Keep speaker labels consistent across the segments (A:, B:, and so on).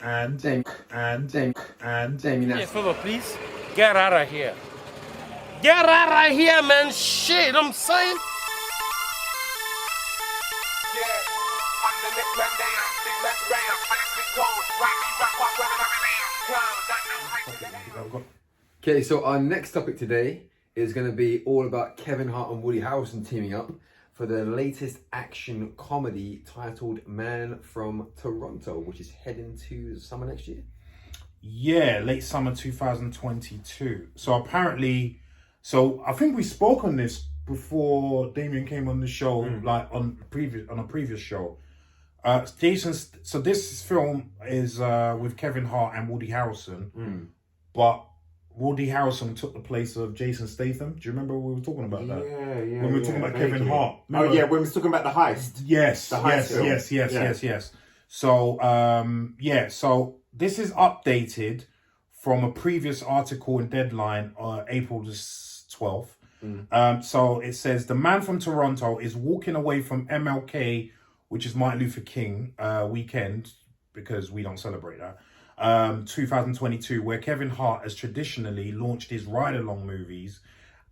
A: Damien.
B: Hey, fella, please. Get out of here. Get out of here, man. Shit, I'm saying.
A: Okay, so our next topic today is going to be all about Kevin Hart and Woody Harrelson teaming up for the latest action comedy titled Man from Toronto, which is heading to summer next year.
C: Yeah, late summer 2022. So apparently, I think we spoke on this before Damien came on the show, like on a previous show. So this film is with Kevin Hart and Woody Harrelson, but Woody Harrelson took the place of Jason Statham. Do you remember we were talking about that?
D: Yeah.
C: When we were talking about Kevin Hart.
D: Remember? Oh yeah, when we were talking about the heist.
C: Yes,
D: the heist
C: yes. So so this is updated from a previous article in Deadline, April the 12th. So it says the man from Toronto is walking away from MLK, which is Martin Luther King weekend, because we don't celebrate that. 2022, where Kevin Hart has traditionally launched his ride-along movies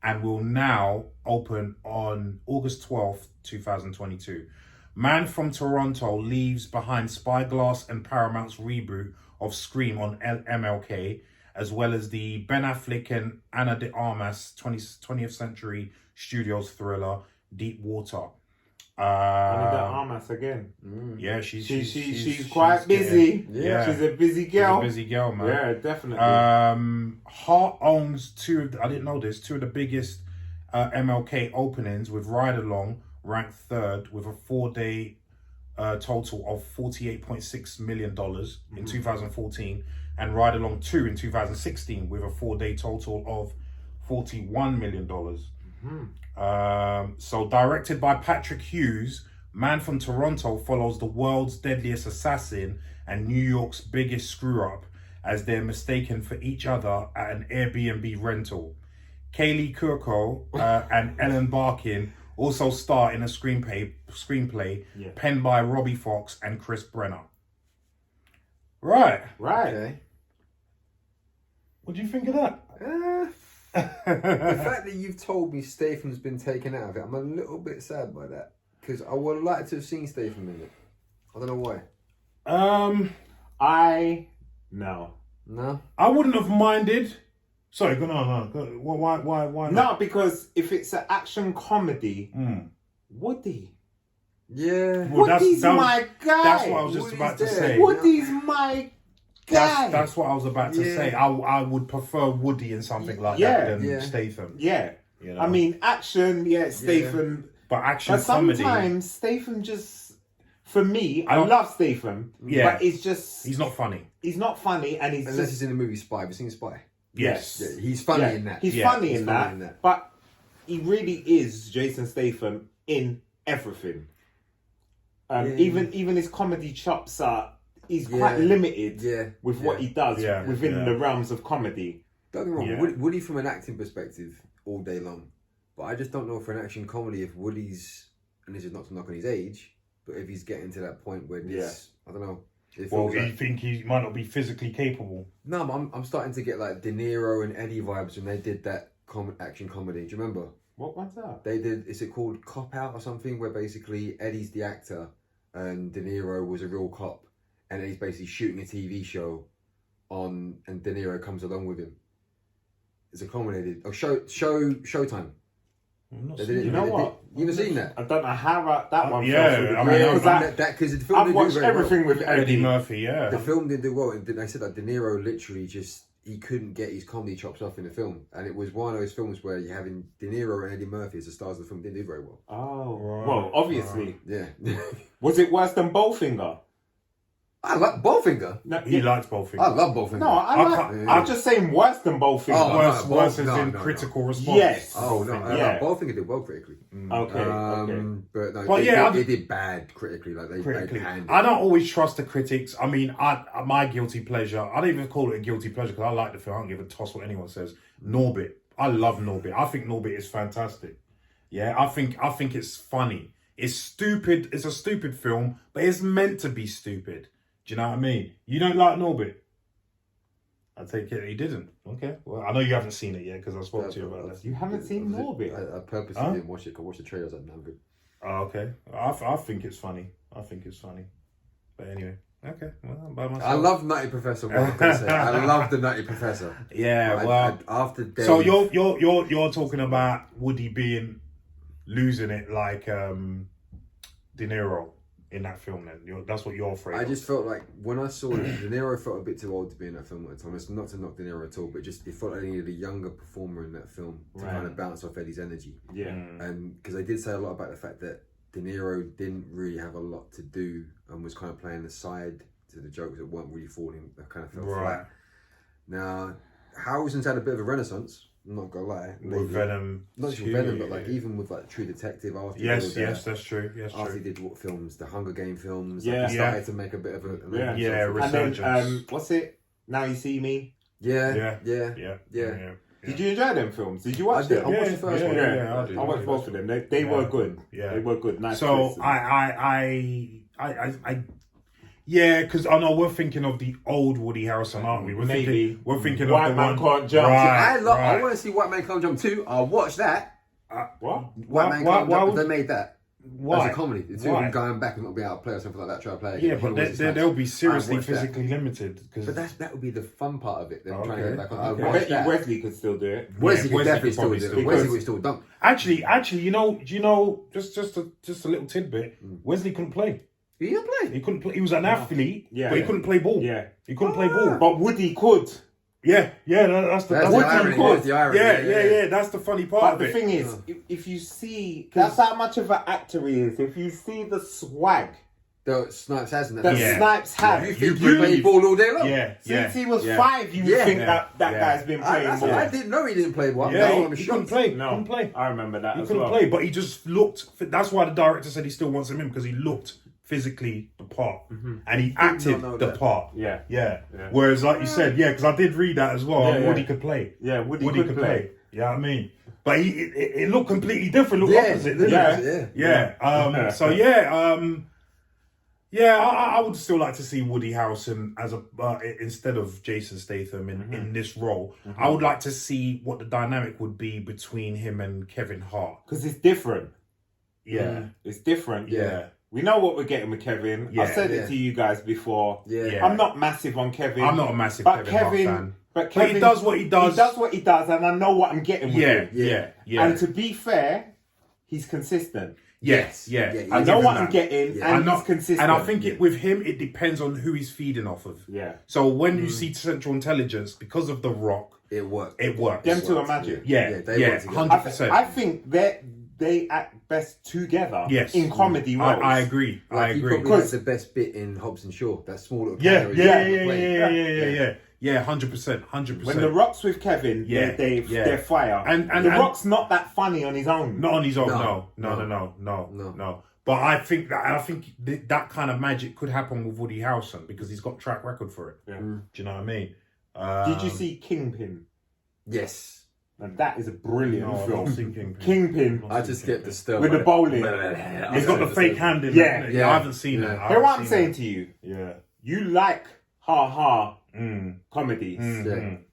C: and will now open on August 12th, 2022. Man from Toronto leaves behind Spyglass and Paramount's reboot of Scream on MLK, as well as the Ben Affleck and Ana de Armas 20th Century Studios thriller Deep Water.
D: Ana de Armas again.
C: Yeah,
D: she's quite busy.
C: Yeah,
D: she's a busy girl.
C: She's a busy girl, man.
D: Yeah, definitely.
C: Hart owns two of the biggest MLK openings, with Ride Along ranked third with a 4-day total of $48.6 million in 2014, and Ride Along 2 in 2016 with a 4-day total of $41 million. So directed by Patrick Hughes, Man from Toronto follows the world's deadliest assassin and New York's biggest screw-up as they're mistaken for each other at an Airbnb rental. Kaylee Cuoco and Ellen Barkin also star in a screenplay penned by Robbie Fox and Chris Brenner. Right.
A: Okay.
C: What do you think of that?
A: The fact that you've told me Statham's been taken out of it, I'm a little bit sad by that, because I would like to have seen Statham in it. I don't know why.
D: No.
C: I wouldn't have minded. Sorry, go on. Why not?
D: No, because if it's an action comedy, Woody.
A: Yeah.
C: Well,
D: Woody's my guy.
C: That's what I was just about to say.
D: Woody's my guy.
C: That's what I was about to say. I would prefer Woody in something like that than Statham.
D: Yeah.
C: You know?
D: I mean, action, Statham.
C: Yeah. But action
D: but
C: comedy.
D: Sometimes Statham just, for me, I love Statham.
C: Yeah.
D: But it's just...
C: He's not funny.
D: He's not funny, and he's
A: Unless he's in the movie Spy. Have you seen Spy?
D: Yes.
A: Yeah, he's funny in that.
D: He's funny in that. But he really is Jason Statham in everything. Even his comedy chops are... He's quite limited with what he does within the realms of comedy.
A: Don't get me wrong, Woody from an acting perspective all day long. But I just don't know for an action comedy if Woody's, and this is not to knock on his age, but if he's getting to that point where this, I don't know.
C: Well, you think he might not be physically capable?
A: No, I'm starting to get like De Niro and Eddie vibes when they did that action comedy. Do you remember?
D: What's that?
A: They did, is it called Cop Out or something, where basically Eddie's the actor and De Niro was a real cop. And he's basically shooting a TV show and De Niro comes along with him. It's a comedy. Oh, Showtime.
D: You know what?
A: You've seen that?
D: I don't know how that one.
A: Because
D: I've watched everything with
C: Eddie Murphy. Yeah,
A: the film didn't do well, and they said that De Niro literally he couldn't get his comedy chops off in the film, and it was one of those films where you're having De Niro and Eddie Murphy as the stars of the film didn't do very well.
D: Oh, well, obviously,
A: yeah.
D: Was it worse than Bowfinger?
A: I like Bowfinger.
C: No, he likes Bowfinger.
A: I love Bowfinger.
D: No, I'm just saying worse than Bowfinger.
C: Oh, worse as in critical response.
D: Yes.
A: Oh no, Bowfinger did well critically.
D: Okay.
A: But no, they did bad critically. Like they panned it.
C: I don't always trust the critics. I mean, my guilty pleasure. I don't even call it a guilty pleasure because I like the film. I don't give a toss what anyone says. Norbit. I love Norbit. I think Norbit is fantastic. Yeah, I think it's funny. It's stupid. It's a stupid film, but it's meant to be stupid. Do you know what I mean? You don't like Norbit? I take it he didn't. Okay. Well, I know you haven't seen it yet because I spoke to you about that.
D: You haven't seen Norbit?
A: I purposely didn't watch it. I watched the trailers. I'm not good.
C: Oh, okay. I think it's funny. But anyway. Okay. Well, I'm by myself.
A: I love Nutty Professor. What I'm gonna say. I love the Nutty Professor.
C: Yeah. Well.
A: After Dave,
C: So you're talking about Woody losing it like De Niro in that film. Then that's what you're afraid.
A: I
C: of.
A: just felt like when I saw it, De Niro felt a bit too old to be in that film at the time. It's not to knock De Niro at all, but just it felt like they needed a younger performer in that film to kind of bounce off Eddie's energy.
D: Yeah.
A: And because they did say a lot about the fact that De Niro didn't really have a lot to do and was kind of playing the side to the jokes that weren't really falling, that kind of felt flat. Now, Harrelson's had a bit of a renaissance. I'm not gonna lie.
C: With Venom,
A: not just with Venom, but like even with like True Detective after.
C: Yes, that's true. Yes,
A: after
C: true.
A: he did what films, the Hunger Game films.
D: Yeah,
A: like, he started to make a bit of a
C: resurgence.
D: And then what's it? Now You See Me.
A: Yeah.
D: Did you enjoy them films? Did you watch them?
A: I watched the first one.
D: Yeah, I watched both of them. They were good.
C: Yeah,
D: they were good. Nice.
C: So
D: twists.
C: I yeah, because I know we're thinking of the old Woody Harrelson, aren't we? We're thinking
D: White
C: of the
D: Man
C: one.
D: Can't Jump.
A: I want to see White Man Can't Jump 2. I'll watch that.
D: What?
A: White Man Can't Jump. They made that.
C: Why?
A: As a comedy. The two of them going back and not being able to play or something like that, try to play
C: Yeah,
A: again.
C: but they'll be seriously physically limited.
A: But that would be the fun part of it. Them trying to get back on.
D: I bet you Wesley could still do it.
A: Wesley could definitely still do it. Wesley would still dunk.
C: Actually, you know, just a little tidbit. Wesley couldn't play.
A: He didn't play.
C: He couldn't play. He was an athlete,
D: Yeah.
C: but he couldn't play ball.
D: Yeah.
C: He couldn't play ball.
D: But Woody could.
C: Yeah, that's the
A: irony.
C: Woody
A: That's the irony.
C: Yeah, that's the funny part
D: But
C: of
D: the
C: it.
D: thing is, if you see, that's how much of an actor he is. If you see the swag
A: that Snipes hasn't.
D: that Snipes had,
A: You think you play ball all day long?
C: Yeah,
D: since he was 5, you would think that guy's been playing ball.
A: I didn't know he didn't play ball.
C: Yeah, he couldn't play.
D: No,
C: Couldn't play.
D: I remember that.
C: He
D: as
C: couldn't
D: well.
C: play, but he just looked. That's why the director said he still wants him in, because he looked physically the part and he acted the part.
D: Yeah.
C: Whereas, like you said, because I did read that as well. Woody could play.
D: Yeah, Woody could play.
C: Yeah, I mean, but it looked completely different. Looked opposite. Didn't it? I would still like to see Woody Harrelson as a instead of Jason Statham in this role. I would like to see what the dynamic would be between him and Kevin Hart,
D: because it's different.
C: Yeah,
D: it's different.
C: Yeah.
D: We know what we're getting with Kevin.
C: Yeah,
D: I've said it to you guys before.
C: Yeah.
D: I'm not massive on Kevin.
C: I'm not a massive Kevin Hart fan.
D: But Kevin
C: he does what he does.
D: He does what he does, and I know what I'm getting with him.
C: Yeah.
D: And to be fair, he's consistent.
C: Yes.
D: I know what I'm getting, and he's consistent.
C: And I think with him, it depends on who he's feeding off of.
D: Yeah.
C: So when you see Central Intelligence, because of The Rock,
A: it works.
C: Them
D: two are magic.
C: Yeah,
A: they work together.
C: 100%.
D: I think they act best together.
C: Yes.
D: In comedy roles.
C: I agree.
A: He probably has the best bit in Hobbs and Shaw. That small little
C: Yeah, 100%.
D: When The Rock's with Kevin, they're fire. And The Rock's not that funny on his own.
C: Not on his own. No. But I think that kind of magic could happen with Woody Harrelson because he's got track record for it.
D: Yeah.
C: Do you know what I mean?
D: Did you see Kingpin?
A: Yes.
D: And that is a brilliant film.
C: Kingpin.
D: Kingpin.
A: I just get disturbed
D: with the bowling.
C: He's got the fake hand in it. I haven't seen it.
D: Hear what I'm saying to you.
C: Yeah.
D: You like comedies.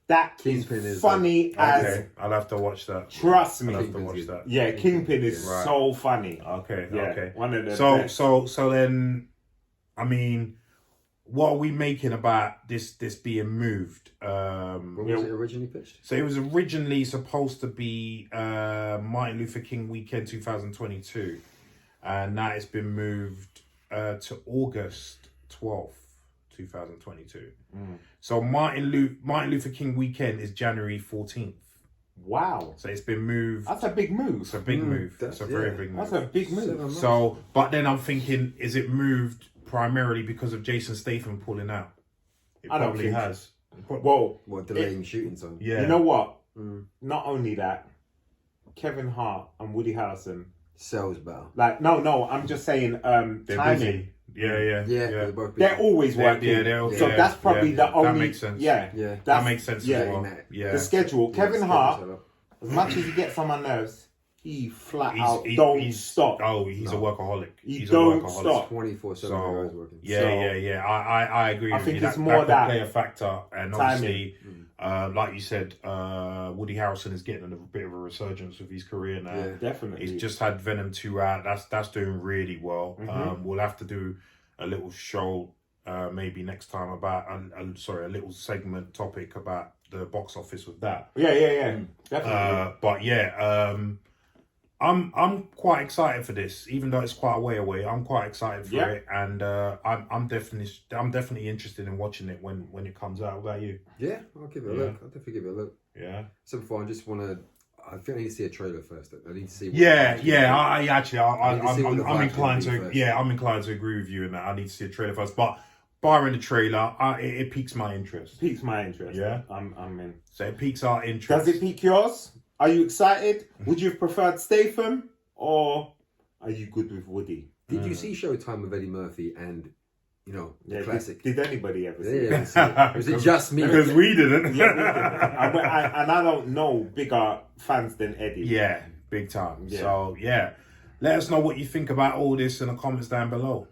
D: That
A: Kingpin
D: is funny as...
C: Okay, I'll have to watch that.
D: Trust me.
C: I'll have to watch that.
D: Yeah, Kingpin is so funny.
C: Okay.
D: One of the best.
C: So then, I mean, what are we making about this being moved?
A: When was it originally pitched?
C: So it was originally supposed to be Martin Luther King weekend 2022, and now it's been moved to August 12th, 2022. So Martin Luther King weekend is January 14th.
D: Wow.
C: So it's been moved.
D: That's a big move.
C: It's a big move. That's a very big move.
D: That's a big move.
C: So, but then I'm thinking, is it moved primarily because of Jason Statham pulling out? It
D: I don't
C: probably
D: think
C: has.
D: Well,
A: delaying shooting time.
C: Yeah.
D: You know what? Not only that, Kevin Hart and Woody Harrelson
A: sells better.
D: Like no, I'm just saying timing.
C: Busy. Yeah.
D: They're always working. So that's probably the only.
C: That makes sense.
D: Yeah.
C: That makes sense as well.
D: The schedule. Kevin Hart, as much as he gets on my nerves, he flat out don't stop.
C: Oh, he's a workaholic.
D: He's a workaholic. Stop.
A: 24/7
C: So,
A: guys working.
C: Yeah. I agree with you.
D: think it's
C: that,
D: more
C: that could play a factor, and obviously,
A: Timing.
C: like you said, Woody Harrelson is getting a bit of a resurgence with his career now.
A: Yeah,
D: definitely.
C: He's just had Venom 2 out. That's doing really well. We'll have to do a little show maybe next time about a little segment topic about the box office with that.
D: Yeah. Definitely.
C: But yeah, I'm quite excited for this, even though it's quite a way away. I'm quite excited for it, and I'm definitely interested in watching it when it comes out. What about you?
A: Yeah, I'll give it a look. I'll definitely give it a look.
C: Yeah.
A: So before, I just want to. I think I need to see a trailer first. I need to see.
C: I'm
A: I'm
C: inclined to. Yeah, I'm inclined to agree with you in that. I need to see a trailer first, but barring the trailer, it piques my interest.
D: Piques my interest.
C: Yeah,
D: I'm in.
C: So it piques our interest.
D: Does it pique yours? Are you excited? Would you have preferred Statham, or are you good with Woody?
A: Did you see Showtime with Eddie Murphy and the classic?
D: Did anybody ever see it?
A: Was it just me?
C: Because we didn't.
D: Yeah, we didn't. And I don't know bigger fans than Eddie.
C: Yeah, big time.
D: Yeah.
C: So yeah, let us know what you think about all this in the comments down below.